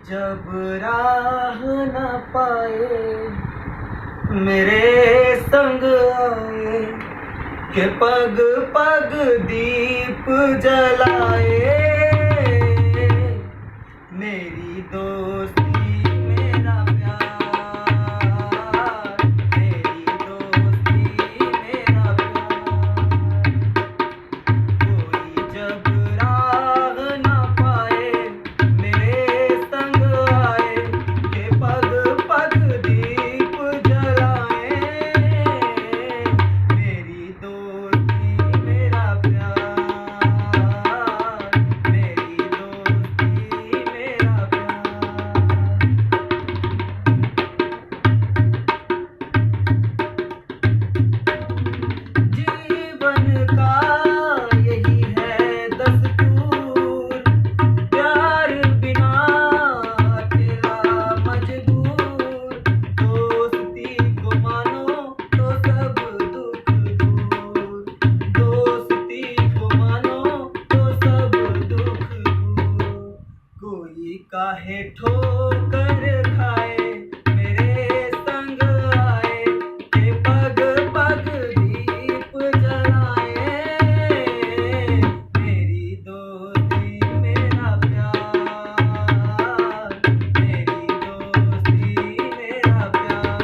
जब राह न पाए मेरे संग आए कि पग पग दीप जलाए। मेरी दोस्ती मेरा प्यार, मेरी दोस्ती मेरा प्यार। कोई जब राह न पाए मेरे संग आए कि पग पग दीप जलाए। मेरी दोस्ती मेरा प्यार, मेरी दोस्ती मेरा प्यार। जीवन का यही है दस्तूर, प्यार बिना अकेला मजबूर। दोस्ती को मानो तो सब दुख दूर, दोस्ती को मानो तो सब दुख दूर। कोई काहे ठोकर खाए मेरे संग आए कि पग पग दीप जलाए। मेरी दोस्ती मेरा प्यार, मेरी दोस्ती मेरा प्यार।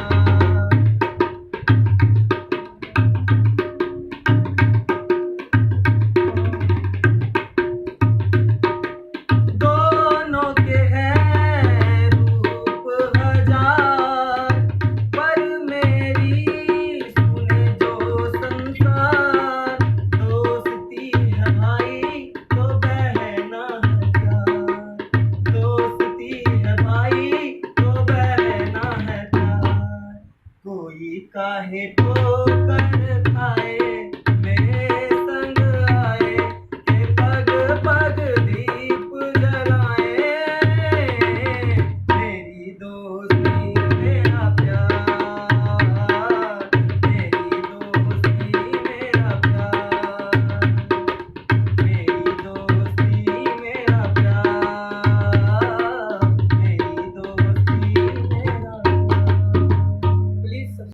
दोनों के हैं रूप हजार, पर मेरी सुने जो संसार। दोस्ती है भाई तो बहना है प्यार, दोस्ती है भाई तो बहना है प्यार। कोई काहे